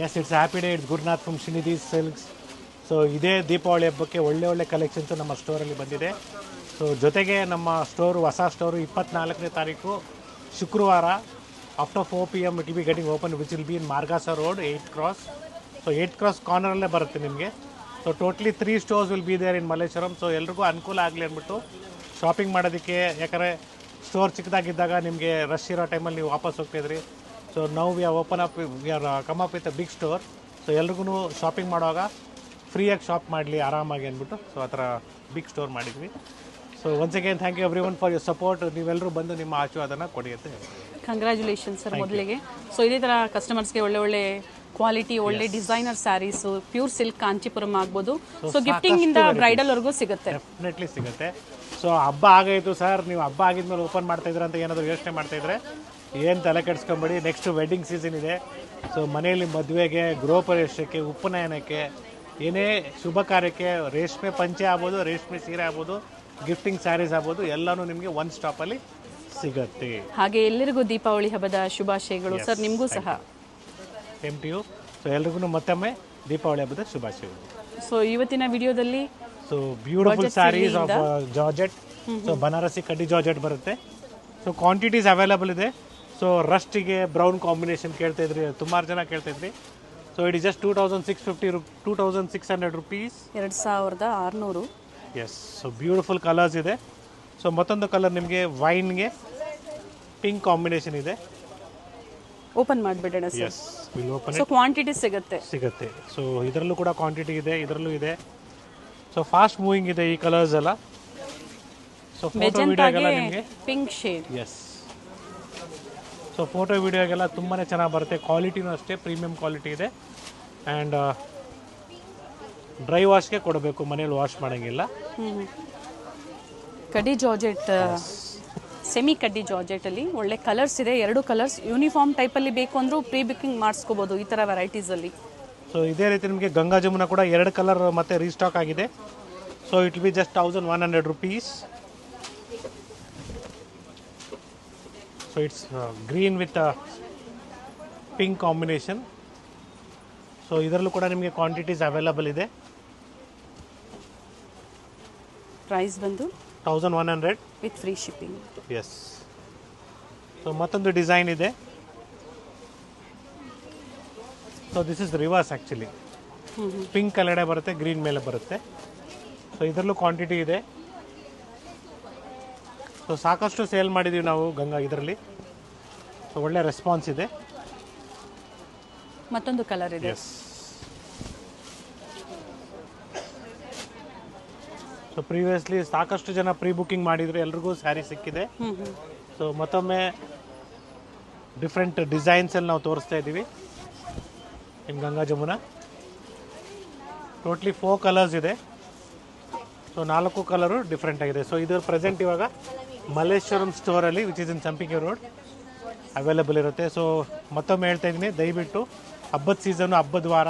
S it's happy day. It's Gurunath from Srinidhi silks. So ಇದೇ ದೀಪಾವಳಿ ಹಬ್ಬಕ್ಕೆ ಒಳ್ಳೆ ಕಲೆಕ್ಷನ್ಸು ನಮ್ಮ ಸ್ಟೋರಲ್ಲಿ ಬಂದಿದೆ. ಸೊ ಜೊತೆಗೆ ನಮ್ಮ ಸ್ಟೋರು ಹೊಸ ಸ್ಟೋರು 24ನೇ ತಾರೀಕು ಶುಕ್ರವಾರ after 4 PM it will be getting open which will be in Margosa Road 8th Cross. So 8th Cross ಕಾರ್ನರಲ್ಲೇ ಬರುತ್ತೆ ನಿಮಗೆ. So totally 3 stores will be there in Malleshwaram. So ಎಲ್ರಿಗೂ ಅನುಕೂಲ ಆಗಲಿ ಅಂದ್ಬಿಟ್ಟು ಶಾಪಿಂಗ್ ಮಾಡೋದಕ್ಕೆ, ಯಾಕಂದರೆ ಸ್ಟೋರ್ ಚಿಕ್ಕದಾಗಿದ್ದಾಗ ನಿಮಗೆ ರಶ್ ಇರೋ ಟೈಮಲ್ಲಿ ನೀವು ವಾಪಸ್ ಹೋಗ್ತಾಯಿದ್ರಿ. ಸೊ ನಾವು we are open up, we are come up with a big store. So ಎಲ್ರಿಗೂ ಶಾಪಿಂಗ್ ಮಾಡುವಾಗ ಫ್ರೀಯಾಗಿ ಶಾಪ್ ಮಾಡಲಿ ಆರಾಮಾಗಿ ಅಂದ್ಬಿಟ್ಟು ಸೊ ಆ ಥರ ಬಿಗ್ ಸ್ಟೋರ್ ಮಾಡಿದ್ವಿ. So once again thank you everyone for your support. ನೀವೆಲ್ಲರೂ ಬಂದು ನಿಮ್ಮ ಆಶೀರ್ವಾದನ ಕೊಡಿ ಅಂತ ಹೇಳ್ತೀನಿ. ಕಂಗ್ರ್ಯಾಚುಲೇಷನ್ ಸರ್ ಮೊದಲಿಗೆ. ಸೊ ಇದೇ ಥರ ಕಸ್ಟಮರ್ಸ್ಗೆ ಒಳ್ಳೆ ಕ್ವಾಲಿಟಿ, ಒಳ್ಳೆ designer sarees, pure silk Kanchipuram ಆಗ್ಬೋದು. ಸೊ ಗಿಫ್ಟಿಂಗ್ ಇಂದ ಬ್ರೈಡಲ್ವರೆಗೂ ಸಿಗುತ್ತೆ. ಡೆಫಿನೆಟ್ಲಿ ಸಿಗುತ್ತೆ. ಸೊ ಹಬ್ಬ ಆಗೈತು ಸರ್, ನೀವು ಹಬ್ಬ ಆಗಿದ್ಮೇಲೆ ಓಪನ್ ಮಾಡ್ತಾಯಿದ್ರೆ ಅಂತ ಏನಾದರೂ ಯೋಚನೆ ಮಾಡ್ತಾಯಿದ್ರೆ ಏನು ತಲೆ ಕೆಡಿಸ್ಕೊಂಬೇಡಿ. ನೆಕ್ಸ್ಟ್ ವೆಡ್ಡಿಂಗ್ ಸೀಸನ್ ಇದೆ. ಸೊ ಮನೆಯಲ್ಲಿ ಮದುವೆಗೆ, ಗೃಹ ಪ್ರವೇಶಕ್ಕೆ, ಉಪನಯನಕ್ಕೆ, ಏನೇ ಶುಭ ಕಾರ್ಯಕ್ಕೆ ರೇಷ್ಮೆ ಪಂಚೆ ಆಗ್ಬೋದು, ರೇಷ್ಮೆ ಸೀರೆ ಆಗ್ಬೋದು, ಗಿಫ್ಟಿಂಗ್ ಸ್ಯಾರೀಸ್ ಆಗ್ಬೋದು, ಎಲ್ಲನೂ ನಿಮಗೆ ಒನ್ ಸ್ಟಾಪಲ್ಲಿ ಸಿಗುತ್ತೆ. ಹಾಗೆ ಎಲ್ಲರಿಗೂ ದೀಪಾವಳಿ ಹಬ್ಬದ ಶುಭಾಶಯಗಳು ಸರ್, ನಿಮಗೂ ಸಹ. Same to you. ಸೊ ಎಲ್ರಿಗೂ ಮತ್ತೊಮ್ಮೆ ದೀಪಾವಳಿ ಹಬ್ಬದ ಶುಭಾಶಯಗಳು. ಸೊ ಇವತ್ತಿನ ವಿಡಿಯೋದಲ್ಲಿ so beautiful sarees of georgette. So Banarasi ಕಡ್ಡಿ ಜಾರ್ಜೆಟ್ ಬರುತ್ತೆ. ಸೊ ಕ್ವಾಂಟಿಟೀಸ್ ಅವೈಲಬಲ್ ಇದೆ. ಸೊ ರಸ್ಟಿಗೆ ಬ್ರೌನ್ ಕಾಂಬಿನೇಷನ್ ಕೇಳ್ತಾಯಿದ್ರಿ, ಸುಮಾರು ಜನ ಕೇಳ್ತಾಯಿದ್ರಿ. So it is just 2600 rupees. 2600. Yes. So beautiful colours ಇದೆ. ಸೊ ಮತ್ತೊಂದು ಕಲರ್ ನಿಮಗೆ ವೈನ್ಗೆ ಪಿಂಕ್ ಕಾಂಬಿನೇಷನ್ ಇದೆ. ಓಪನ್ ಮಾಡಿಬಿಡೋಣ sir. Yes, will open. So quantity ಸಿಗುತ್ತೆ. ಸೊ ಇದರಲ್ಲೂ ಕೂಡ ಕ್ವಾಂಟಿಟಿ ಇದೆ, ಇದರಲ್ಲೂ ಇದೆ. ಸೊ ಫಾಸ್ಟ್ ಮೂವಿಂಗ್ ಇದೆ ಈ ಕಲರ್ಸ್ ಎಲ್ಲ. ಸೊ ಫೋಟೋ ವಿಡಿಯೋಗೆಲ್ಲ ನಿಮಗೆ pink shade. Yes. So photo ವಿಡಿಯೋಗೆಲ್ಲ ತುಂಬಾ ಚೆನ್ನಾಗಿ ಬರುತ್ತೆ. ಕ್ವಾಲಿಟಿನೂ ಅಷ್ಟೇ ಪ್ರೀಮಿಯಂ ಕ್ವಾಲಿಟಿ ಇದೆ. ಆ್ಯಂಡ್ ಡ್ರೈ ವಾಶ್ಗೆ ಕೊಡಬೇಕು, ಮನೇಲಿ ವಾಶ್ ಮಾಡೋಂಗಿಲ್ಲ. ಕಡ್ಡಿ ಜಾರ್ಜೆಟ್, ಸೆಮಿ ಕಡ್ಡಿ ಜಾರ್ಜೆಟಲ್ಲಿ ಒಳ್ಳೆ ಕಲರ್ಸ್ ಇದೆ. 2 ಕಲರ್ಸ್ ಯೂನಿಫಾರ್ಮ್ ಟೈಪಲ್ಲಿ ಬೇಕು ಅಂದರೂ ಪ್ರೀ ಬುಕಿಂಗ್ ಮಾಡಿಸ್ಕೋಬೋದು ಈ ಥರ ವೆರೈಟೀಸಲ್ಲಿ. ಸೊ ಇದೇ ರೀತಿ ನಿಮಗೆ ಗಂಗಾ ಜಮುನ ಕೂಡ 2 ಕಲರ್ ಮತ್ತೆ ರೀಸ್ಟಾಕ್ ಆಗಿದೆ. So it will be just 1100 rupees. So it's green with pink combination. So ಇದರಲ್ಲೂ ಕೂಡ ನಿಮಗೆ ಕ್ವಾಂಟಿಟೀಸ್ ಅವೈಲಬಲ್ ಇದೆ. ಪ್ರೈಸ್ ಬಂದು 1100 with free shipping. Yes. So ಮತ್ತೊಂದು ಡಿಸೈನ್ ಇದೆ. So this is reverse actually. Pink ಕಲರ್ಡೆ ಬರುತ್ತೆ, ಗ್ರೀನ್ ಮೇಲೆ ಬರುತ್ತೆ. ಸೊ ಇದರಲ್ಲೂ ಕ್ವಾಂಟಿಟಿ ಇದೆ. ಸೊ ಸಾಕಷ್ಟು ಸೇಲ್ ಮಾಡಿದ್ದೀವಿ ನಾವು ಗಂಗಾ ಇದರಲ್ಲಿ. ಸೊ ಒಳ್ಳೆ ರೆಸ್ಪಾನ್ಸ್ ಇದೆ. ಮತ್ತೊಂದು ಕಲರ್ ಇದೆ. ಎಸ್. ಸೊ ಪ್ರೀವಿಯಸ್ಲಿ ಸಾಕಷ್ಟು ಜನ ಪ್ರೀ ಬುಕಿಂಗ್ ಮಾಡಿದ್ರು, ಎಲ್ರಿಗೂ ಸ್ಯಾರಿ ಸಿಕ್ಕಿದೆ. ಸೊ ಮತ್ತೊಮ್ಮೆ ಡಿಫ್ರೆಂಟ್ ಡಿಸೈನ್ಸಲ್ಲಿ ನಾವು ತೋರಿಸ್ತಾ ಇದ್ದೀವಿ ನಿಮ್ಮ ಗಂಗಾ ಜಮುನ. ಟೋಟ್ಲಿ 4 ಕಲರ್ಸ್ ಇದೆ. ಸೊ 4 ಕಲರು ಡಿಫ್ರೆಂಟ್ ಆಗಿದೆ. ಸೊ ಇದು ಪ್ರೆಸೆಂಟ್ ಇವಾಗ ಮಲ್ಲೇಶ್ವರಂ ಸ್ಟೋರಲ್ಲಿ ವಿಚ್ ಇಸ್ ಇನ್ ಸಂಪಿಗೆ ರೋಡ್ ಅವೈಲೇಬಲ್ ಇರುತ್ತೆ. ಸೊ ಮತ್ತೊಮ್ಮೆ ಹೇಳ್ತಾ ಇದ್ದೀನಿ, ದಯವಿಟ್ಟು ಹಬ್ಬದ ಸೀಸನು, ಹಬ್ಬದ ವಾರ.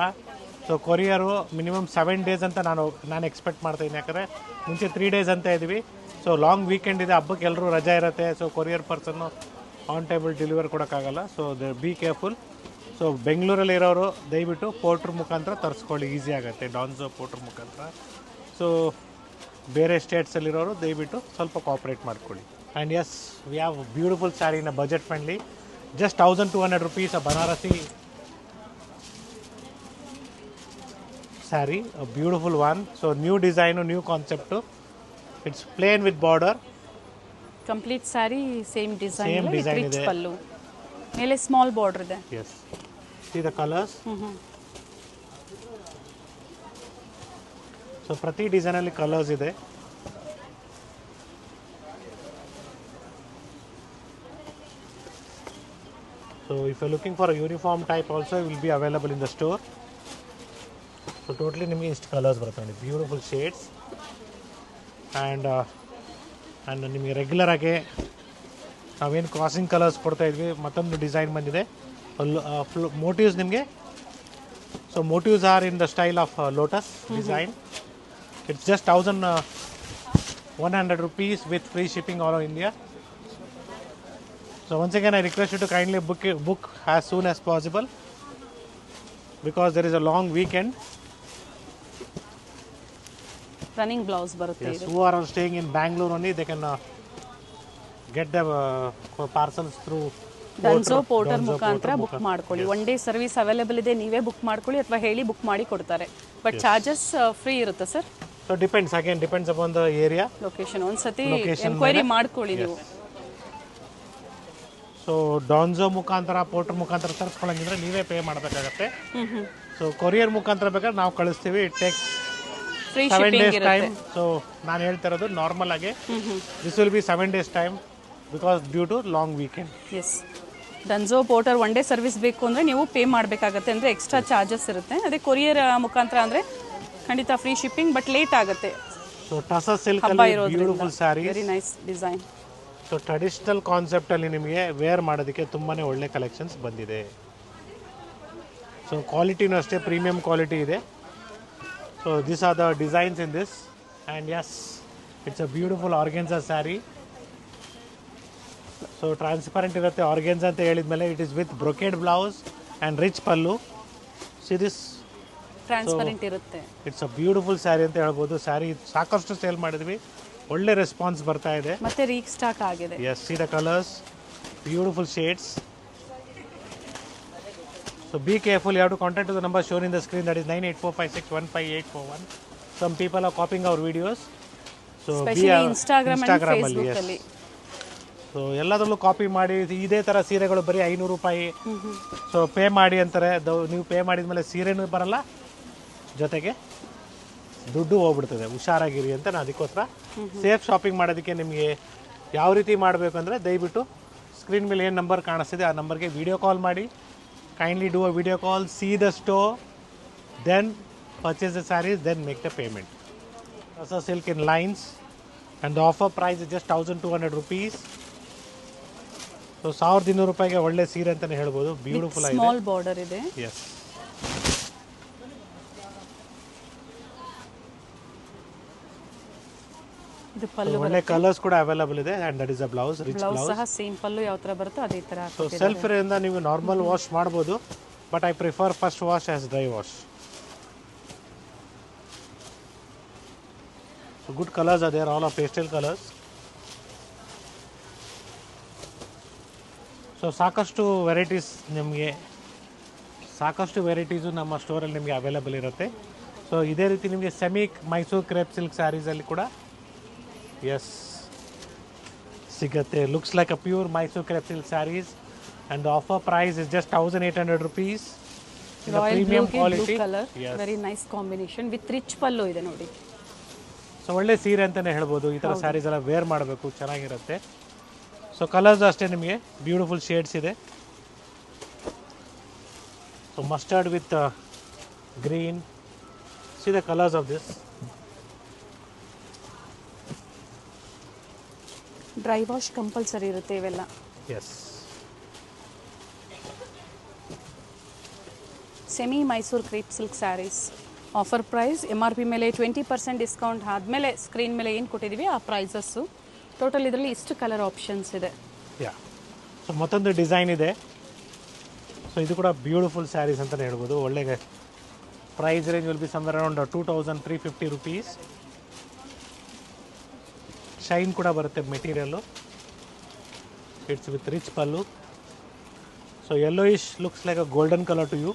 ಸೊ ಕೊರಿಯರು ಮಿನಿಮಮ್ 7 days ಅಂತ ನಾನು ಎಕ್ಸ್ಪೆಕ್ಟ್ ಮಾಡ್ತಾಯಿದ್ದೀನಿ. ಯಾಕಂದರೆ ಮುಂಚೆ 3 days ಅಂತ ಇದ್ವಿ. ಸೊ ಲಾಂಗ್ ವೀಕೆಂಡ್ ಇದೆ, ಹಬ್ಬಕ್ಕೆ ಎಲ್ಲರೂ ರಜಾ ಇರುತ್ತೆ. ಸೊ ಕೊರಿಯರ್ ಪರ್ಸನ್ನು ಆನ್ ಟೇಬಲ್ ಡೆಲಿವರ್ ಕೊಡೋಕ್ಕಾಗಲ್ಲ. So be careful. ಸೊ ಬೆಂಗಳೂರಲ್ಲಿ ಇರೋರು ದಯವಿಟ್ಟು ಪೋರ್ಟ್ರ್ ಮುಖಾಂತರ ತರಿಸ್ಕೊಳ್ಳಿ, ಈಸಿ ಆಗುತ್ತೆ. ಡಾನ್ಸೋ ಪೋರ್ಟ್ರ್ ಮುಖಾಂತರ. ಸೊ ಬೇರೆ ಸ್ಟೇಟ್ಸಲ್ಲಿರೋರು ದಯವಿಟ್ಟು ಸ್ವಲ್ಪ ಕೋಆಪ್ರೇಟ್ ಮಾಡ್ಕೊಳ್ಳಿ. And yes, we have beautiful sari in a budget friendly. Just 1200 rupees a Banarasi sari, a beautiful one. So new design, new concept. It's plain with border. Complete sari same design ಇದೆ. ಪಲ್ಲು ಮೇಲೆ small border ಇದೆ. Yes. See the colours. So ಪ್ರತಿ ಡಿಸೈನಲ್ಲಿ colours ಇದೆ. So if you looking for a uniform type also will be available in the store. So totally ನಿಮಗೆ ಇಷ್ಟು colours ಬರುತ್ತೆ ನೋಡಿ, ಬ್ಯೂಟಿಫುಲ್ ಶೇಡ್ಸ್. ಆ್ಯಂಡ್ ನಿಮಗೆ ರೆಗ್ಯುಲರಾಗಿ ನಾವೇನು ಕ್ರಾಸಿಂಗ್ ಕಲರ್ಸ್ ಕೊಡ್ತಾ ಇದ್ವಿ, ಮತ್ತೊಂದು ಡಿಸೈನ್ ಬಂದಿದೆ. ಮೋಟಿವ್ಸ್ ನಿಮಗೆ. So motifs are in the style of lotus design. It's just 1100 rupees with free shipping all over India. So once again I request you to kindly book as soon as possible. Because there is a long weekend. Running blouse ಬರುತ್ತೆ Yes, who are staying in Bangalore only, they can get the parcels through Dunzo Porter ಮುಖಾಂತರ book ಮಾಡ್ಕೊಳ್ಳಿ. One day service available ಇದೆ, ನೀವೇ book ಮಾಡ್ಕೊಳ್ಳಿ ಅಥವಾ ಹೇಳಿ book ಮಾಡಿ ಕೊಡ್ತಾರೆ. ಬಟ್ ಚಾರ್ಜಸ್ ಫ್ರೀ ಇರುತ್ತೆ sir. So depends upon the area. Location ಒಂದ್ಸತಿ ಎನ್ಕ್ವೈರಿ ಮಾಡ್ಕೊಳ್ಳಿ ನೀವು. ಸೊ ಡಾನ್ಸೋ ಮುಖಾಂತರ ಪೋರ್ಟರ್ ಮುಖಾಂತರ ತರಿಸ್ಕೊಳ್ಳಂಗಿದ್ರೆ ನೀವೇ ಪೇ ಮಾಡಬೇಕಾಗತ್ತೆ. ಸೊ ಕೊರಿಯರ್ ಮುಖಾಂತರ ಬೇಕಾದ್ರೆ ನಾವು ಕಳಿಸ್ತೀವಿ. It takes free 7 shipping days ಇರುತ್ತೆ. ಟೈಮ್. ಸೊ ನಾನು ಹೇಳ್ತಾ ಇರೋದು ನಾರ್ಮಲ್ ಆಗಿ this will be 7 days time because due to long weekend. Yes, Dunzo porter one day service ಬೇಕು ಅಂದರೆ ನೀವು ಪೇ ಮಾಡಬೇಕಾಗತ್ತೆ, ಅಂದರೆ ಎಕ್ಸ್ಟ್ರಾ ಚಾರ್ಜಸ್ ಇರುತ್ತೆ. ಅದೇ ಕೊರಿಯರ್ ಮುಖಾಂತರ ಅಂದರೆ ಖಂಡಿತ ಫ್ರೀ ಶಿಪ್ಪಿಂಗ್, ಬಟ್ ಲೇಟ್ ಆಗುತ್ತೆ. ಸೊ ಟಸರ್ ಸಿಲ್ಕ್ ಹಬ್ಬ ಅಲ್ಲಿ ಇರೋದ್ರಿಂದ beautiful sarees. Very nice design. So traditional ಕಾನ್ಸೆಪ್ಟಲ್ಲಿ ನಿಮಗೆ ವೇರ್ ಮಾಡೋದಕ್ಕೆ ತುಂಬಾ ಒಳ್ಳೆ ಕಲೆಕ್ಷನ್ಸ್ ಬಂದಿದೆ. ಸೊ ಕ್ವಾಲಿಟಿನೂ ಅಷ್ಟೇ ಪ್ರೀಮಿಯಂ ಕ್ವಾಲಿಟಿ ಇದೆ. So this are the designs in this and yes it's a beautiful organza sari. So transparent ಇರುತ್ತೆ. ಆರ್ಗೆನ್ಸಾ ಅಂತ ಹೇಳಿದ್ಮೇಲೆ it is with brocade blouse and rich pallu. See this transparent ಇರುತ್ತೆ. It's a beautiful sari ಅಂತ ಹೇಳ್ಬೋದು. ಸ್ಯಾರಿ ಸಾಕಷ್ಟು sale ಮಾಡಿದ್ವಿ, ಒಳ್ಳೆ response ಬರ್ತಾ ಇದೆ. ಮತ್ತೆ ರೀಸ್ಟಾಕ್ ಆಗಿದೆ. Yes, see the colors, beautiful shades. So be careful, you have to contact to the number shown in the screen, that is 9845615841. Some people are copying our videos. So Especially Instagram and Facebook yes. ಅಲ್ಲಿ. So ಎಲ್ಲದರಲ್ಲೂ copy ಮಾಡಿ ಇದೇ ಥರ ಸೀರೆಗಳು ಬರೀ 500 ರೂಪಾಯಿ so pay ಮಾಡಿ ಅಂತಾರೆ. ನೀವು ಪೇ ಮಾಡಿದ್ಮೇಲೆ ಸೀರೆನೂ ಬರಲ್ಲ, ಜೊತೆಗೆ ದುಡ್ಡು ಹೋಗ್ಬಿಡ್ತದೆ. ಹುಷಾರಾಗಿರಿ ಅಂತ ನಾನು ಅದಕ್ಕೋಸ್ಕರ ಸೇಫ್ ಶಾಪಿಂಗ್ ಮಾಡೋದಕ್ಕೆ ನಿಮಗೆ ಯಾವ ರೀತಿ ಮಾಡಬೇಕು ಅಂದರೆ ದಯವಿಟ್ಟು ಸ್ಕ್ರೀನ್ ಮೇಲೆ ಏನು ನಂಬರ್ ಕಾಣಿಸ್ತಿದೆ ಆ ನಂಬರ್ಗೆ ವಿಡಿಯೋ ಕಾಲ್ ಮಾಡಿ. Kindly do a video call, see the store, then purchase the sarees, then make the payment. ಹೊಸ silk in lines and the offer price is just 1200 rupees. So 1200 ರೂಪಾಯಿಗೆ ಒಳ್ಳೆ ಸೀರೆ ಅಂತಲೇ ಹೇಳ್ಬೋದು. ಬ್ಯೂಟಿಫುಲ್ ಆಗಿದೆ. ಸ್ಮಾಲ್ ಬಾರ್ಡರ್ ಇದೆ. S, ಇದು ಪಲ್ಲು. ಒಳ್ಳೆ ಕಲರ್ಸ್ ಕೂಡ ಅವೈಲೇಬಲ್ ಇದೆ and that is a blouse, rich blouse blouse. ಸಹ ಸೇಮ್ ಪಲ್ಲು ಯಾವ ಥರ ಬರುತ್ತೋ ಅದೇ ಥರ. ಸೊ ಸೆಲ್ಫ್ ಇಂದ ನೀವು ನಾರ್ಮಲ್ ವಾಶ್ ಮಾಡ್ಬೋದು, but I prefer first wash as dry wash. So good colours are there, all of pastel colours. So ಸಾಕಷ್ಟು ವೆರೈಟೀಸು ನಮ್ಮ ಸ್ಟೋರಲ್ಲಿ ನಿಮಗೆ ಅವೈಲೇಬಲ್ ಇರುತ್ತೆ. ಸೊ ಇದೇ ರೀತಿ ನಿಮಗೆ ಸೆಮಿ ಮೈಸೂರು ಕ್ರೇಪ್ ಸಿಲ್ಕ್ ಸ್ಯಾರೀಸಲ್ಲಿ ಕೂಡ ಎಸ್ ಸಿಗುತ್ತೆ. Looks like a pure Mysuru crepe silk sarees and the offer price is just 1800 rupees. Premium quality colour, very nice combination with rich pallu ಇದೆ ನೋಡಿ. ಸೊ ಒಳ್ಳೆ ಸೀರೆ ಅಂತಲೇ ಹೇಳ್ಬೋದು. ಈ ಥರ ಸ್ಯಾರೀಸ್ ಎಲ್ಲ ವೇರ್ ಮಾಡಬೇಕು, ಚೆನ್ನಾಗಿರುತ್ತೆ. ಸೊ ಕಲರ್ಸ್ ಅಷ್ಟೇ ನಿಮಗೆ ಬ್ಯೂಟಿಫುಲ್ ಶೇಡ್ಸ್ ಇದೆ. So mustard with green, see the colours of this. Dry wash compulsory ಇರುತ್ತೆ ಇವೆಲ್ಲ. Yes, semi Mysore crepe silk saris. Offer price MRP ಮೇಲೆ 20% ಡಿಸ್ಕೌಂಟ್ ಆದಮೇಲೆ ಸ್ಕ್ರೀನ್ ಮೇಲೆ ಏನು ಕೊಟ್ಟಿದ್ದೀವಿ ಆ ಪ್ರೈಸಸ್ಸು. ಟೋಟಲ್ ಇದರಲ್ಲಿ ಇಷ್ಟು ಕಲರ್ ಆಪ್ಷನ್ಸ್ ಇದೆ. ಯಾ, ಸೊ ಮತ್ತೊಂದು ಡಿಸೈನ್ ಇದೆ. ಸೊ ಇದು ಕೂಡ ಬ್ಯೂಟಿಫುಲ್ ಸ್ಯಾರೀಸ್ ಅಂತಲೇ ಹೇಳ್ಬೋದು. ಒಳ್ಳೆ price range will be somewhere around 2350 rupees. Shine ಕೂಡ ಬರುತ್ತೆ ಮೆಟೀರಿಯಲ್ಲು. It's with rich pallu. So yellowish looks like a golden colour to you.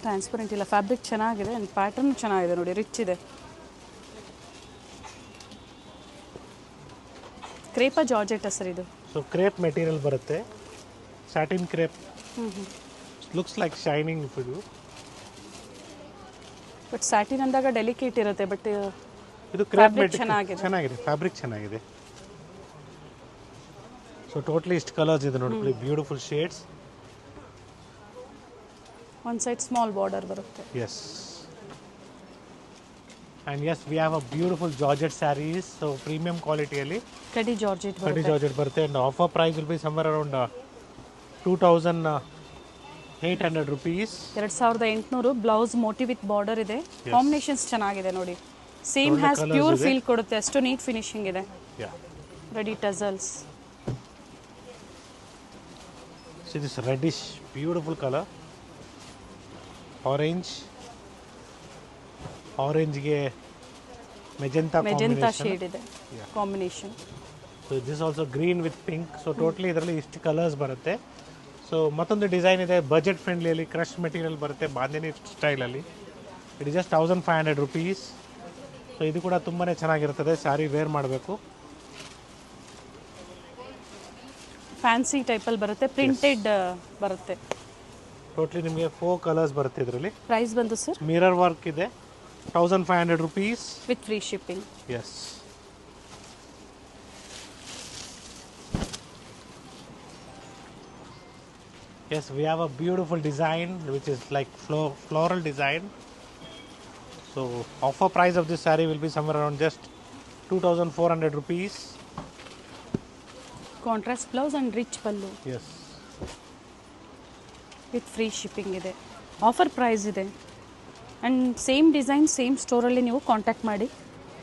Transparent ಇಲ್ಲ, ಫ್ಯಾಬ್ರಿಕ್ ಚೆನ್ನಾಗಿದೆ ಆ್ಯಂಡ್ ಪ್ಯಾಟರ್ನ್ ಚೆನ್ನಾಗಿದೆ ನೋಡಿ, ರಿಚ್ ಇದೆ. ಕ್ರೇಪ ಜಾರ್ಜೆಟ್ ಸರ್ ಇದು. ಸೊ ಕ್ರೇಪ್ ಮೆಟೀರಿಯಲ್ ಬರುತ್ತೆ, satin crepe. Looks like shining ಇದು. ಬಟ್ ಸ್ಯಾಟಿನ್ ಅಂದಾಗ ಡೆಲಿಕೇಟ್ ಇರುತ್ತೆ, ಬಟ್ ಇದು ಕ್ರೇಪ್ ಚೆನ್ನಾಗಿದೆ. ಫ್ಯಾಬ್ರಿಕ್ ಚೆನ್ನಾಗಿದೆ. ಸೊ ಟೋಟಲಿ ಇಷ್ಟು ಕಲರ್ಸ್ ಇದೆ ನೋಡಿ, beautiful shades. One side small border ಬರುತ್ತೆ. Yes, and yes we have a beautiful georgette sarees. So premium ಕ್ವಾಲಿಟಿಯಲ್ಲಿ ಕಡಿ ಜಾರ್ಜೆಟ್ ಬರುತ್ತೆ. And offer price will be somewhere around 2800 rupees. 2800. Blouse motive with border ಇದೆ. Combinations ಚೆನ್ನಾಗಿದೆ ನೋಡಿ. Same has pure feel ಕೊಡುತ್ತೆ, ಅಷ್ಟು neat finishing ಇದೆ. Ready tassels. See this reddish, beautiful color. Orange. Orange-ಗೆ magenta magenta combination. Shade ಇದೆ combination. So this also green with pink. So totally ಇದರಲ್ಲಿ ಇಷ್ಟು colours ಬರುತ್ತೆ. ಸೊ ಮತ್ತೊಂದು ಡಿಸೈನ್ ಇದೆ ಬಜೆಟ್ ಫ್ರೆಂಡ್ಲಿಯಲ್ಲಿ, ಕ್ರಶ್ ಮೆಟೀರಿಯಲ್ ಬರುತ್ತೆ ಬಾಂದಿನಿ ಸ್ಟೈಲಲ್ಲಿ. It is just 1500 rupees. So ಇದು ಕೂಡ ತುಂಬಾ ಚೆನ್ನಾಗಿರ್ತದೆ, ಸ್ಯಾರಿ ವೇರ್ ಮಾಡಬೇಕು. ಫ್ಯಾನ್ಸಿ ಟೈಪಲ್ಲಿ ಬರುತ್ತೆ, ಪ್ರಿಂಟೆಡ್ ಬರುತ್ತೆ. ಟೋಟಲಿ ನಿಮಗೆ 4 ಕಲರ್ಸ್ ಬರುತ್ತೆ ಇದರಲ್ಲಿ. ಪ್ರೈಸ್ ಬಂದು ಸರ್ ಮಿರರ್ ವರ್ಕ್ ಇದೆ, 1500 rupees. With free shipping. Yes. Yes, we have a beautiful design which is like floral design. So offer price of this saree will be somewhere around just 2400 rupees. Contrast blouse and rich pallu Yes. With free shipping ಇದೆ. Offer price ಇದೆ. And same design same ಸ್ಟೋರಲ್ಲಿ ನೀವು contact ಮಾಡಿ.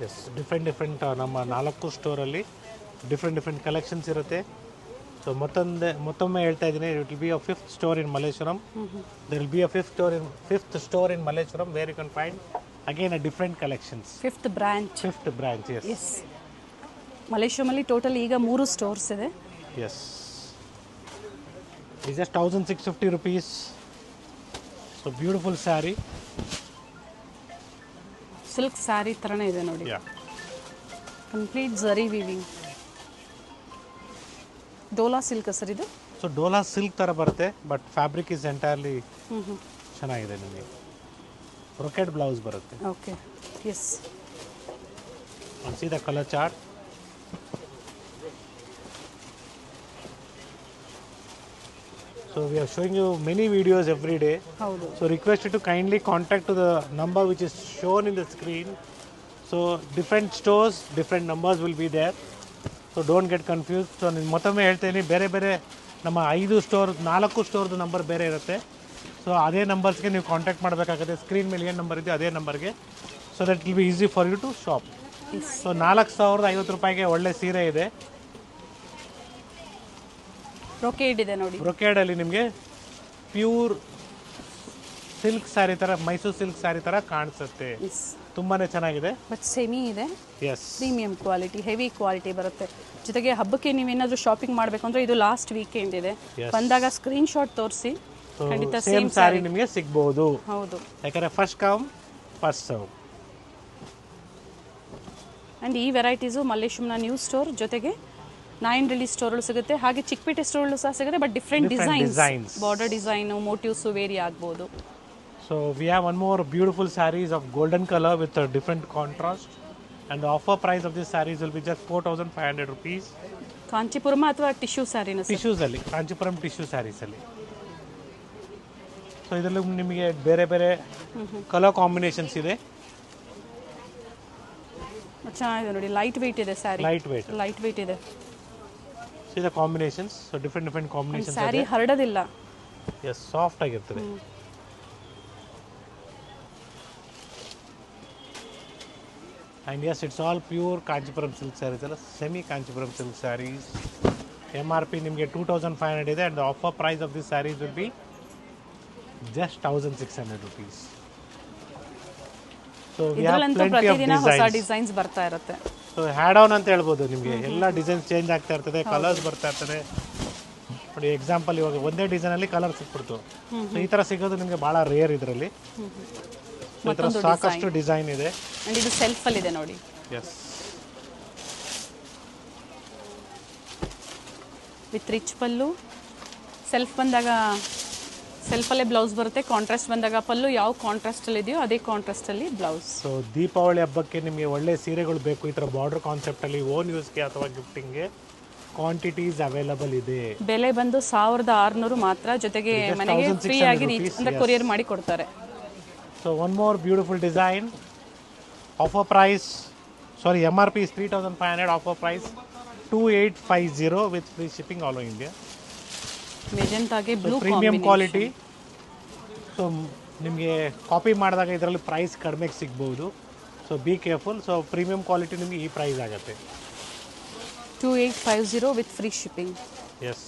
Yes, different ನಮ್ಮ 4 ಸ್ಟೋರಲ್ಲಿ different collections ಇರುತ್ತೆ. So ಮತ್ತೊಮ್ಮೆ ಹೇಳ್ತಾ ಇದ್ದೀನಿ, it will be a 5th store in Malleshwaram. There will be a 5th store in Malleshwaram where you can find again a different collections. 5th branch. 5th branch, yes. Yes. ಮಲೇಶ್ವರಮಲ್ಲಿ total ಈಗ 3 stores ಇದೆ. Yes. It's just 1650 rupees. So beautiful saree. Silk saree ಥರನೇ ಇದೆ ನೋಡಿ. Yeah. Complete zari weaving. Dola silk sir ಇದು. So Dola silk ಥರ ಬರುತ್ತೆ, but fabric is entirely ಚೆನ್ನಾಗಿದೆ ನಿಮಗೆ. ಬ್ರೊಕೆಟ್ ಬ್ಲೌಸ್ ಬರುತ್ತೆ. Okay. Yes. See the colour chart. So we are showing you many videos every day. ಹೌದು. So request you to kindly contact to the number which is shown in the screen. So different stores, different numbers will be there. So don't get confused. So ನಾನು ಮತ್ತೊಮ್ಮೆ ಹೇಳ್ತೀನಿ, ಬೇರೆ ನಮ್ಮ 4 ಸ್ಟೋರ್ದು number ಬೇರೆ ಇರುತ್ತೆ. So ಅದೇ ನಂಬರ್ಸ್ಗೆ ನೀವು ಕಾಂಟ್ಯಾಕ್ಟ್ ಮಾಡಬೇಕಾಗುತ್ತೆ. ಸ್ಕ್ರೀನ್ ಮೇಲೆ ಏನು ನಂಬರ್ ಇದೆಯೋ ಅದೇ ನಂಬರ್ಗೆ. So that will be easy for you to shop. So 4050 ರೂಪಾಯಿಗೆ ಒಳ್ಳೆ ಸೀರೆ ಇದೆ. ಬ್ರೊಕೇಡ್ ಇದೆ ನೋಡಿ. ಬ್ರೊಕೇಡಲ್ಲಿ ನಿಮಗೆ ಪ್ಯೂರ್ ಸಿಲ್ಕ್ ಸ್ಯಾರಿ ಥರ, ಮೈಸೂರು ಸಿಲ್ಕ್ ಸ್ಯಾರಿ ಥರ ಕಾಣಿಸುತ್ತೆ. ತುಂಬಾ ಚೆನ್ನಾಗಿದೆ. ಬಟ್ ಸೆಮಿ ಇದೆ. Yes. Premium quality, heavy quality ಬರುತ್ತೆ. ಜೊತೆಗೆ ಹಬ್ಬಕ್ಕೆ ನೀವೇನಾದರೂ ಶಾಪಿಂಗ್ ಮಾಡಬೇಕು ಅಂದರೆ ಇದು ಲಾಸ್ಟ್ ವೀಕೆಂಡ್ ಇದೆ. ಬಂದಾಗ ಸ್ಕ್ರೀನ್ ಶಾಟ್ ತೋರಿಸಿ, ಖಂಡಿತ ಸೇಮ್ ಸ್ಯಾರಿ ನಿಮಗೆ ಸಿಗ್ಬೋದು. ಹೌದು. ಯಾಕಂದರೆ first come first serve. And ಈ ವೆರೈಟೀಸು ಮಲ್ಲೇಶ್ವರಂನ ನ್ಯೂ ಸ್ಟೋರ್ ಜೊತೆಗೆ ನಾಯಂಡಳ್ಳಿ ಸ್ಟೋರಲ್ಲೂ ಸಿಗುತ್ತೆ, ಹಾಗೆ ಚಿಕ್ಕಪೇಟೆ ಸ್ಟೋರಲ್ಲೂ ಸಹ ಸಿಗುತ್ತೆ. But different designs, border design, motives vary ಆಗ್ಬೋದು. So we have one more beautiful sarees of golden color with a different contrast, and the offer price of this sarees will be just 4500 rupees. ಕಾಂಚೀಪುರಮ ಅಥವಾ tissue ಸ್ಯಾರಿನ? Tissues ಅಲ್ಲಿ, Kanchipuram tissue saris ಅಲ್ಲಿ. So ಇದರಲ್ಲಿ ನಿಮಗೆ ಬೇರೆ colour combinations ಇದೆ. ಚೆನ್ನಾಗಿದೆ ನೋಡಿ, light weight ಇದೆ ಸ್ಯಾರಿ. ಲೈಟ್ ವೆಯ್ಟ್ ಇದೆ. See the combinations. So different combinations. Saree ಹರಡೋದಿಲ್ಲ. Yes, ಸಾಫ್ಟ್ ಆಗಿರ್ತದೆ. And yes, it's all pure Kanchipuram silk sarees ಅಲ್ಲ, semi Kanchipuram silk sarees. MRP ನಿಮಗೆ 2500 ಇದೆ, and the offer price of this sarees will be just 1600 rupees. So we have ಇದರಲ್ಲಂತೂ plenty of ಪ್ರತಿದಿನ ಹೊಸ designs. Designs ಬರ್ತಾ ಇರುತ್ತೆ. So had on ಅಂತ ಹೇಳ್ಬೋದು ನಿಮಗೆ. ಎಲ್ಲ ಡಿಸೈನ್ಸ್ ಚೇಂಜ್ ಆಗ್ತಾ ಇರ್ತದೆ, ಕಲರ್ಸ್ ಬರ್ತಾ ಇರ್ತದೆ. ನೋಡಿ ಎಕ್ಸಾಂಪಲ್, ಇವಾಗ ಒಂದೇ ಡಿಸೈನಲ್ಲಿ ಕಲರ್ ಸಿಕ್ಬಿಡ್ತು. ಸೊ ಈ ಥರ ಸಿಗೋದು ನಿಮಗೆ ಭಾಳ ರೇರ್ ಇದರಲ್ಲಿ. ಈ ಥರ ಸಾಕಷ್ಟು ಡಿಸೈನ್ ಇದೆ. ಆ್ಯಂಡ್ ಇದು ಸೆಲ್ಫಲ್ಲಿ ಇದೆ ನೋಡಿ. Yes. With rich pallu. Self ಬಂದಾಗ ಸೆಲ್ಫಲ್ಲೇ ಬ್ಲೌಸ್ ಬರುತ್ತೆ, ಕಾಂಟ್ರಾಸ್ಟ್ ಬಂದಾಗ ಪಲ್ಲು ಯಾವ ಕಾಂಟ್ರಾಸ್ಟಲ್ಲಿ ಇದೆಯೋ ಅದೇ ಕಾಂಟ್ರಾಸ್ಟಲ್ಲಿ ಬ್ಲೌಸ್. ಸೊ ದೀಪಾವಳಿ ಹಬ್ಬಕ್ಕೆ ನಿಮಗೆ ಒಳ್ಳೆ ಸೀರೆಗಳು ಬೇಕು ಈ ಥರ ಬಾರ್ಡರ್ ಕಾನ್ಸೆಪ್ಟಲ್ಲಿ, ಓನ್ ಯೂಸ್ಗೆ ಅಥವಾ ಗಿಫ್ಟಿಂಗ್ಗೆ ಕ್ವಾಂಟಿಟೀಸ್ ಅವೈಲಬಲ್ ಇದೆ. ಬೆಲೆ ಬಂದು 1600 ಮಾತ್ರ, ಜೊತೆಗೆ ಮನೆಗೆ ಫ್ರೀ ಆಗಿ ರೀಚ್ ಅಂದರೆ ಕೊರಿಯರ್ ಮಾಡಿ ಕೊಡ್ತಾರೆ. So one more beautiful design. Offer price, saree MRP is 3500, offer price 2850 with free shipping all over India. ಮೆಜೆಂಟಾಗೆ ಬ್ಲೂ ಪ್ರೀಮಿಯಂ ಕ್ವಾಲಿಟಿ. ಸೊ ನಿಮಗೆ ಕಾಪಿ ಮಾಡಿದಾಗ ಇದರಲ್ಲಿ ಪ್ರೈಸ್ ಕಡಿಮೆಗೆ ಸಿಗ್ಬೋದು. So be careful. So premium quality ನಿಮಗೆ ಈ ಪ್ರೈಸ್ ಆಗುತ್ತೆ. 2850 with free shipping. Yes.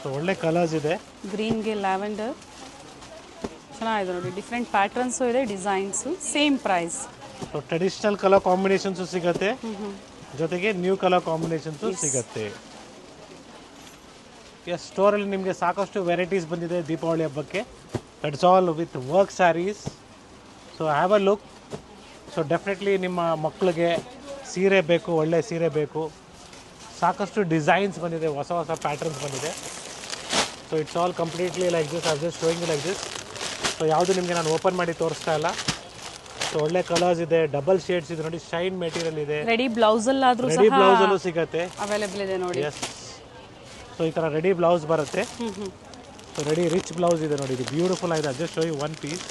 So ಒಳ್ಳೆ ಕಲರ್ಸ್ ಇದೆ. ಗ್ರೀನ್ಗೆ ಲ್ಯಾವೆಂಡರ್ ಚೆನ್ನಾಗಿದೆ ನೋಡಿ, ಡಿಫ್ರೆಂಟ್ ಪ್ಯಾಟರ್ನ್ಸು ಇದೆ, designs, same price. So traditional colour combinations ಸಿಗುತ್ತೆ, ಜೊತೆಗೆ ನ್ಯೂ ಕಲರ್ ಕಾಂಬಿನೇಷನ್ಸು ಸಿಗುತ್ತೆ. ಎಸ್, ಸ್ಟೋರಲ್ಲಿ ನಿಮಗೆ ಸಾಕಷ್ಟು ವೆರೈಟೀಸ್ ಬಂದಿದೆ ದೀಪಾವಳಿ ಹಬ್ಬಕ್ಕೆ. That's all with work sarees. So have a look. So definitely ನಿಮ್ಮ ಮಕ್ಕಳಿಗೆ ಸೀರೆ ಬೇಕು, ಒಳ್ಳೆ ಸೀರೆ ಬೇಕು. ಸಾಕಷ್ಟು ಡಿಸೈನ್ಸ್ ಬಂದಿದೆ, ಹೊಸ ಹೊಸ ಪ್ಯಾಟರ್ನ್ಸ್ ಬಂದಿದೆ. So it's all completely like this. I just showing like this. So ಯಾವುದು ನಿಮಗೆ ನಾನು ಓಪನ್ ಮಾಡಿ ತೋರಿಸ್ತಾ ಇಲ್ಲ. ಸೊ ಒಳ್ಳೆ ಕಲರ್ಸ್ ಇದೆ, ಡಬಲ್ ಶೇಡ್ಸ್ ಇದೆ ನೋಡಿ, ಶೈನ್ ಮೆಟೀರಿಯಲ್ ಇದೆ. ರೆಡಿ ಬ್ಲೌಸಲ್ಲಾದರೂ ರೆಡಿ ಬ್ಲೌಸಲ್ಲೂ ಸಿಗುತ್ತೆ. ಅವೈಲೇಬಲ್ ಇದೆ ನೋಡಿ. ಎಸ್, ಸೊ ಈ ಥರ ರೆಡಿ ಬ್ಲೌಸ್ ಬರುತ್ತೆ. ಸೊ ರೆಡಿ ರಿಚ್ ಬ್ಲೌಸ್ ಇದೆ ನೋಡಿ, ಇದು ಬ್ಯೂಟಿಫುಲ್ ಆಗಿದೆ. Just show you one piece.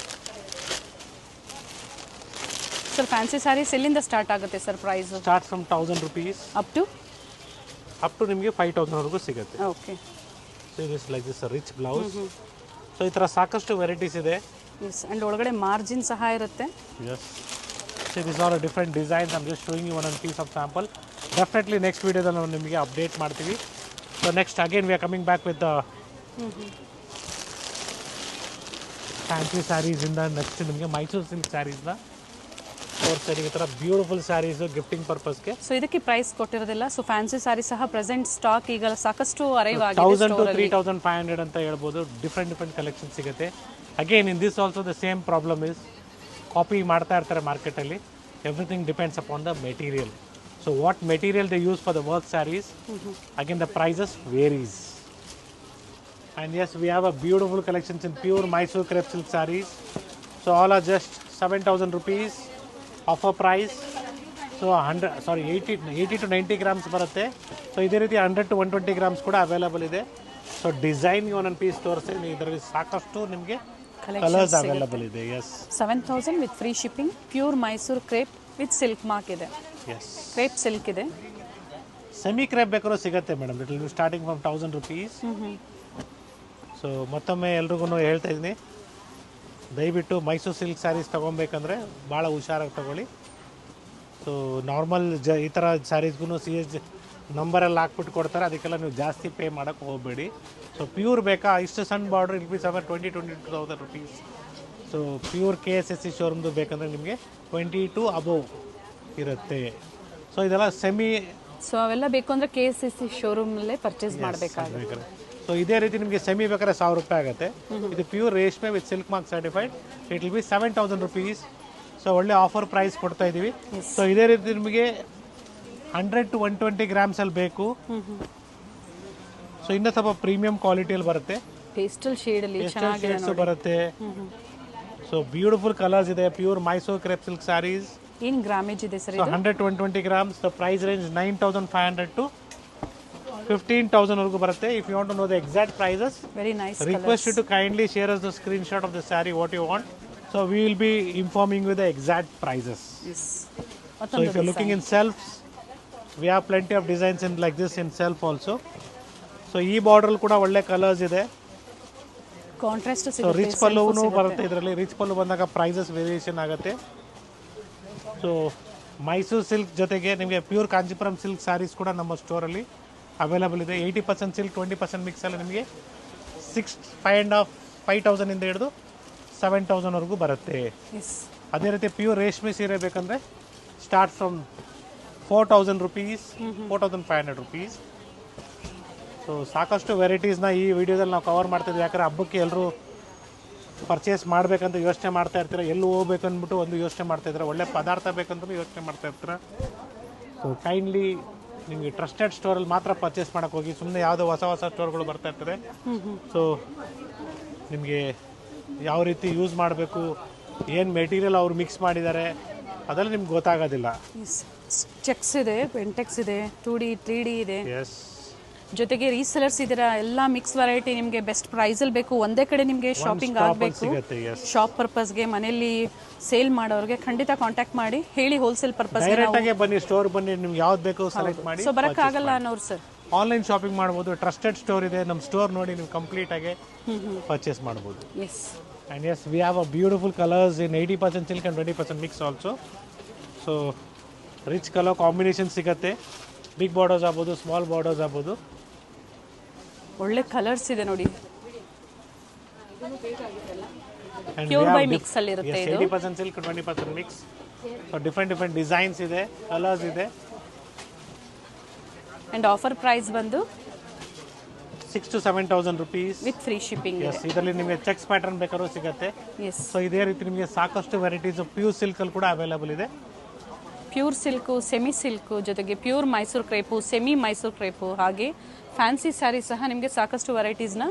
Sir fancy sarees ಎಲ್ಲಿಂದ ಸ್ಟಾರ್ಟ್ ಆಗುತ್ತೆ sir price? Start from 1000 rupees up to ನಿಮಗೆ 5000 ವರೆಗೂ ಸಿಗುತ್ತೆ. Okay. So this like this rich blouse. So ಈ ಥರ ಸಾಕಷ್ಟು ವೆರೈಟೀಸ್ ಇದೆ. ಎಸ್, ಆ್ಯಂಡ್ ಒಳಗಡೆ ಮಾರ್ಜಿನ್ ಸಹ ಇರುತ್ತೆ. Yes, so this are different designs. I am just showing you one piece of sample. Definitely next ವೀಡಿಯೋದಲ್ಲಿ ನಾವು ನಿಮಗೆ ಅಪ್ಡೇಟ್ ಮಾಡ್ತೀವಿ. So next again we are coming back with fancy ಸ್ಯಾರೀಸಿಂದ next ನಿಮಗೆ Mysuru silk ಸ್ಯಾರೀಸ್ನ ತೋರಿಸ್ತೀನಿ. ಈ ಥರ ಬ್ಯೂಟಿಫುಲ್ ಸ್ಯಾರೀಸು ಗಿಫ್ಟಿಂಗ್ ಪರ್ಪಸ್ಗೆ. ಸೊ ಇದಕ್ಕೆ ಪ್ರೈಸ್ ಕೊಟ್ಟಿರೋದಿಲ್ಲ. ಸೊ ಫ್ಯಾನ್ಸಿ ಸ್ಯಾರಿ ಸಹ ಪ್ರೆಸೆಂಟ್ ಸ್ಟಾಕ್ ಈಗ ಸಾಕಷ್ಟು ಅರೈವ್ ಆಗಿದೆ. 1000 to 3500 ಅಂತ ಹೇಳ್ಬೋದು. ಡಿಫ್ರೆಂಟ್ ಕಲೆಕ್ಷನ್ ಸಿಗುತ್ತೆ. Again in this also the same problem is copy ಮಾಡ್ತಾ ಇರ್ತಾರೆ ಮಾರ್ಕೆಟಲ್ಲಿ. Everything depends upon the material. So what material they use for the work sarees, again the prices varies. And yes, we have a beautiful collections in pure Mysore crepe silk sarees. So all are just 7000 rupees offer price. So 80 to 90 grams ಬರುತ್ತೆ. So ಇದೇ ರೀತಿ 100 to 120 grams ಕೂಡ available ಇದೆ. So design ಒಂದೊಂದು piece ತೋರಿಸ್ತೀನಿ. ಇದರಲ್ಲಿ ಸಾಕಷ್ಟು ನಿಮಗೆ ಕಲರ್ಸ್ ಅವೈಲೇಬಲ್ ಇದೆ. Yes, 7000 with free shipping. Pure Mysuru crepe with silk mark ಇದೆ. ಎಸ್, ಕ್ರೇಪ್ ಸಿಲ್ಕ್ ಇದೆ. ಸೆಮಿ ಕ್ರೇಪ್ ಬೇಕಾದ್ರೂ ಸಿಗುತ್ತೆ madam. It will be starting from 1000 rupees. So ಮತ್ತೊಮ್ಮೆ ಎಲ್ರಿಗೂ ಹೇಳ್ತಾ ಇದ್ದೀನಿ, ದಯವಿಟ್ಟು ಮೈಸೂರು ಸಿಲ್ಕ್ ಸ್ಯಾರೀಸ್ ತೊಗೊಬೇಕಂದ್ರೆ ಭಾಳ ಹುಷಾರಾಗಿ ತೊಗೊಳ್ಳಿ. ಸೊ ನಾರ್ಮಲ್ ಈ ಥರ ಸ್ಯಾರೀಸ್ಗೂ CH ನಂಬರಲ್ಲಿ ಹಾಕ್ಬಿಟ್ಟು ಕೊಡ್ತಾರೆ, ಅದಕ್ಕೆಲ್ಲ ನೀವು ಜಾಸ್ತಿ ಪೇ ಮಾಡೋಕ್ಕೆ ಹೋಗಬೇಡಿ. ಸೊ ಪ್ಯೂರ್ ಬೇಕಾ, ಇಷ್ಟು ಸಣ್ಣ border it be 22,000 rupees. So pure KSSC ಶೋರೂಮ್ದು ಬೇಕಂದರೆ ನಿಮಗೆ 22 ಅಬೋವ್ ಇರುತ್ತೆ. ಸೊ ಇದೆಲ್ಲ ಸೆಮಿ. ಸೊ ಅವೆಲ್ಲ ಬೇಕು ಅಂದರೆ KSSC ಶೋರೂಮಲ್ಲೇ ಪರ್ಚೇಸ್ ಮಾಡಬೇಕಾಗುತ್ತೆ. ಸೊ ಇದೇ ರೀತಿ ನಿಮಗೆ ಸೆಮಿ ಬೇಕಾದ್ರೆ 1000 ರೂಪಾಯಿ ಆಗುತ್ತೆ. ಇದು ಪ್ಯೂರ್ ರೇಷ್ಮೆ with silk mark certified. It will B 7000 rupees. So ಒಳ್ಳೆ ಆಫರ್ ಪ್ರೈಸ್ ಕೊಡ್ತಾ ಇದ್ದೀವಿ. ಸೊ ಇದೇ ರೀತಿ ನಿಮಗೆ 100 to 120 grams ಅಲ್ಲಿ ಬೇಕು. ಸೊ ಇನ್ನೂ ಸ್ವಲ್ಪ ಪ್ರೀಮಿಯಂ ಕ್ವಾಲಿಟಿಯಲ್ಲಿ ಬರುತ್ತೆ. ಪೇಸ್ಟಲ್ ಶೇಡಲ್ಲಿ ಶೇಡ್ಸ್ ಬರುತ್ತೆ. ಸೊ ಬ್ಯೂಟಿಫುಲ್ ಕಲರ್ಸ್ ಇದೆ. Pure Mysuru crepe silk sarees. ಏನು ಗ್ರಾಮೇಜ್ ಇದೆ sir? 100 to 120 grams. The price range 9500 to 15,000 ವರೆಗೂ ಬರುತ್ತೆ. If you want to know the exact prices, very nice. request you to kindly share us the screenshot of the saree what you want. So we will be informing you the exact prices. Yes. So if you're looking in selves, we have plenty of designs in like this in self also. So ಈ border ಕೂಡ ಒಳ್ಳೆ colours ಇದೆ. Contrast so rich ಪಲ್ಲುನು ಬರುತ್ತೆ ಇದರಲ್ಲಿ. Rich ಪಲ್ಲು ಬಂದಾಗ prices variation ಆಗುತ್ತೆ. So Mysuru silk ಜೊತೆಗೆ ನಿಮಗೆ ಪ್ಯೂರ್ ಕಾಂಚೀಪುರಂ ಸಿಲ್ಕ್ ಸ್ಯಾರೀಸ್ ಕೂಡ ನಮ್ಮ ಸ್ಟೋರಲ್ಲಿ ಅವೈಲೇಬಲ್ ಇದೆ. 80% ಸಿಲ್ಕ್, 20% ಮಿಕ್ಸಲ್ಲಿ ನಿಮಗೆ 5,500 ಇಂದ ಹಿಡಿದು 7,000 ವರೆಗೂ ಬರುತ್ತೆ. ಅದೇ ರೀತಿ ಪ್ಯೂರ್ ರೇಷ್ಮೆ ಸೀರೆ ಬೇಕಂದರೆ start from 4,000 rupees, 4,500 rupees. So ಸಾಕಷ್ಟು ವೆರೈಟೀಸ್ನ ಈ ವಿಡಿಯೋದಲ್ಲಿ ನಾವು ಕವರ್ ಮಾಡ್ತಿದ್ವಿ. ಯಾಕಂದರೆ ಹಬ್ಬಕ್ಕೆ ಎಲ್ಲರೂ ಪರ್ಚೇಸ್ ಮಾಡಬೇಕಂತ ಯೋಚನೆ ಮಾಡ್ತಾ ಇರ್ತೀರ, ಎಲ್ಲಿ ಹೋಗ್ಬೇಕು ಅಂದ್ಬಿಟ್ಟು ಒಂದು ಯೋಚನೆ ಮಾಡ್ತಾಯಿದ್ರೆ, ಒಳ್ಳೆ ಪದಾರ್ಥ ಬೇಕಂತಲೂ ಯೋಚನೆ ಮಾಡ್ತಾ ಇರ್ತೀರ. ಸೊ ಕೈಂಡ್ಲಿ ನಿಮಗೆ ಟ್ರಸ್ಟೆಡ್ ಸ್ಟೋರಲ್ಲಿ ಮಾತ್ರ ಪರ್ಚೇಸ್ ಮಾಡೋಕ್ಕೆ ಹೋಗಿ. ಸುಮ್ಮನೆ ಯಾವುದೋ ಹೊಸ ಸ್ಟೋರ್ಗಳು ಬರ್ತಾ ಇರ್ತದೆ. ಸೊ ನಿಮಗೆ ಯಾವ ರೀತಿ ಯೂಸ್ ಮಾಡಬೇಕು, ಏನು ಮೆಟೀರಿಯಲ್ ಅವ್ರು ಮಿಕ್ಸ್ ಮಾಡಿದ್ದಾರೆ ಅದೆಲ್ಲ ನಿಮ್ಗೆ ಗೊತ್ತಾಗೋದಿಲ್ಲ. ಚೆಕ್ಸ್ ಇದೆ, ಪೆಂಟೆಕ್ಸ್ ಇದೆ, 2D 3D ಇದೆ. ಎಸ್, ಜೊತೆಗೆ ರೀಸೆಲರ್ಸ್ ಇದರ ಎಲ್ಲ ಮಿಕ್ಸ್ ವೆರೈಟಿ ನಿಮಗೆ ಬೆಸ್ಟ್ ಪ್ರೈಸಲ್ಲಿ ಬೇಕು. ಒಂದೇ ಕಡೆ ನಿಮಗೆ ಶಾಪಿಂಗ್ ಆಗಬೇಕು, ಶಾಪ್ ಪರ್ಪಸ್ಗೆ, ಮನೆಯಲ್ಲಿ ಸೇಲ್ ಮಾಡೋರಿಗೆ ಖಂಡಿತ ಕಾಂಟ್ಯಾಕ್ಟ್ ಮಾಡಿ ಹೇಳಿ. ಹೋಲ್ಸೇಲ್ ಪರ್ಪಸ್ ಡೈರೆಕ್ಟಾಗಿ ಬನ್ನಿ, ಸ್ಟೋರ್ ಬನ್ನಿ, ನಿಮ್ಗೆ ಯಾವ್ದು ಬೇಕು ಸೆಲೆಕ್ಟ್ ಮಾಡಿ. ಸೊ ಬರೋಕ್ಕಾಗಲ್ಲ ಅನ್ನೋರು ಸರ್ ಆನ್ಲೈನ್ ಶಾಪಿಂಗ್ ಮಾಡ್ಬೋದು. ಟ್ರಸ್ಟೆಡ್ ಸ್ಟೋರ್ ಇದೆ, ನಮ್ಮ ಸ್ಟೋರ್ ನೋಡಿ ನೀವು ಕಂಪ್ಲೀಟಾಗಿ ಪರ್ಚೇಸ್ ಮಾಡ್ಬೋದು. Yes, and yes, we have a beautiful colours in 80% silk and 20% mix also. So rich colour combination ಸಿಗುತ್ತೆ. ಬಿಗ್ ಬಾರ್ಡರ್ಸ್ ಆಗ್ಬೋದು, ಸ್ಮಾಲ್ ಬಾರ್ಡರ್ಸ್ ಆಗ್ಬೋದು. ಒಳ್ಳೆ ಕಲರ್ಸ್ ಇದೆ ನೋಡಿ. And pure we have by mix ಅಲ್ಲಿ ಇರುತ್ತೆ ಇದು. 80% silk 20% mix. So different designs ಇದೆ, ಕಲರ್ಸ್ ಇದೆ. ಅಂಡ್ ಆಫರ್ ಪ್ರೈಸ್ ಬಂದು 6,000 to 7,000 rupees. With free shipping ಇದೆ. ಇದರಲ್ಲಿ ನಿಮಗೆ ಚೆಕ್ಸ್ ಪ್ಯಾಟರ್ನ್ ಬೇಕಾದ್ರೂ ಸಿಗುತ್ತೆ. ಎಸ್, ಸೊ ಇದೇ ರೀತಿ ನಿಮಗೆ ಸಾಕಷ್ಟು ವೆರೈಟೀಸ್ ಪ್ಯೂರ್ ಸಿಲ್ಕ್ ಅಲ್ಲಿ ಕೂಡ ಅವೈಲೇಬಲ್ ಇದೆ. ಪ್ಯೂರ್ ಸಿಲ್ಕು, ಸೆಮಿ ಸಿಲ್ಕು, ಜೊತೆಗೆ pure Mysuru crepe, semi Mysuru crepe, ಹಾಗೆ ಫ್ಯಾನ್ಸಿ ಸ್ಯಾರಿ ಸಹ ನಿಮಗೆ ಸಾಕಷ್ಟು ವೆರೈಟೀಸ್ನ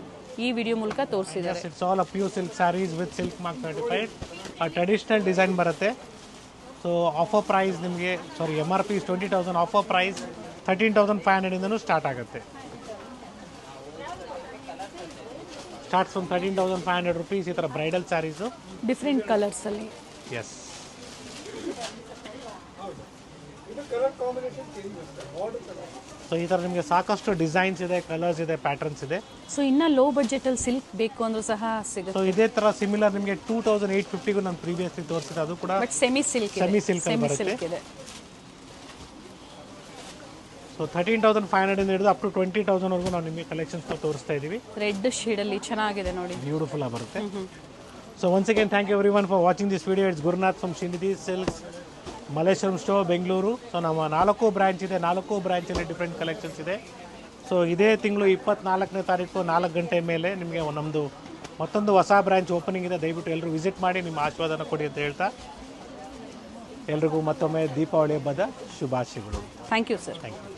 ಈ ವಿಡಿಯೋ ಮೂಲಕ ತೋರಿಸಿದ್ದಾರೆ. It's all a pure silk sarees with silk mark certified. Traditional design ಬರುತ್ತೆ. ಸೊ ಆಫರ್ ಪ್ರೈಸ್ ನಿಮಗೆ MRP is 20,000, ಆಫರ್ ಪ್ರೈಸ್ 13,500 ಇಂದನೂ ಸ್ಟಾರ್ಟ್ ಆಗುತ್ತೆ. Start from 13,500 rupees. ಈ ಥರ ಬ್ರೈಡಲ್ ಸ್ಯಾರೀಸು ಡಿಫ್ರೆಂಟ್ ಕಲರ್ಸಲ್ಲಿ. ಎಸ್. ಸೊ ಈ ಥರ ನಿಮಗೆ ಸಾಕಷ್ಟು ಡಿಸೈನ್ಸ್ ಇದೆ, ಕಲರ್ಸ್ ಇದೆ, ಪ್ಯಾಟರ್ನ್ಸ್ ಇದೆ. ಸೊ ಇನ್ನು ಲೋ ಬಜೆಟಲ್ಲಿ ಸಿಲ್ಕ್ ಬೇಕು ಅಂದ್ರೂ ಸಹ ಸಿಗುತ್ತೆ. ಸೊ ಇದೇ ಥರ ಸಿಮಿಲರ್ ನಿಮಗೆ 2,850ಗೂ ನಾನು ಪ್ರೀವಿಯಸ್ಲಿ ತೋರಿಸಿದೆ, ಅದು ಕೂಡ ಬಟ್ ಸೆಮಿ ಸಿಲ್ಕ್ ಬರುತ್ತೆ. ಸೊ 13,500 ಇಂದ ಹಿಡಿದು ಅಪ್ ಟು 20,000 ವರೆಗೂ ನಾವು ನಿಮಗೆ ಕಲೆಕ್ಷನ್ಸ್ ತೋರಿಸ್ತಾ ಇದ್ದೀವಿ. ರೆಡ್ ಶೇಡಲ್ಲಿ ಚೆನ್ನಾಗಿದೆ ನೋಡಿ, ಬ್ಯೂಟಿಫುಲ್ ಆಗಿ ಬರುತ್ತೆ. So once again thank you everyone for watching this video. It's Gurunath from Srinidhi silks, Malleshwaram store, Bengaluru. So ನಮ್ಮ 4 ಬ್ರಾಂಚ್ ಇದೆ, 4 ಬ್ರಾಂಚಲ್ಲಿ ಡಿಫ್ರೆಂಟ್ ಕಲೆಕ್ಷನ್ಸ್ ಇದೆ. ಸೊ ಇದೇ ತಿಂಗಳು 24ನೇ ತಾರೀಕು 4 ಗಂಟೆ ಮೇಲೆ ನಿಮಗೆ ನಮ್ಮದು ಮತ್ತೊಂದು ಹೊಸ ಬ್ರಾಂಚ್ ಓಪನಿಂಗ್ ಇದೆ. ದಯವಿಟ್ಟು ಎಲ್ಲರೂ ವಿಸಿಟ್ ಮಾಡಿ ನಿಮ್ಮ ಆಶೀರ್ವಾದನ ಕೊಡಿ ಅಂತ ಹೇಳ್ತಾ ಎಲ್ರಿಗೂ ಮತ್ತೊಮ್ಮೆ ದೀಪಾವಳಿ ಹಬ್ಬದ ಶುಭಾಶಯಗಳು. Thank you sir. Thank you.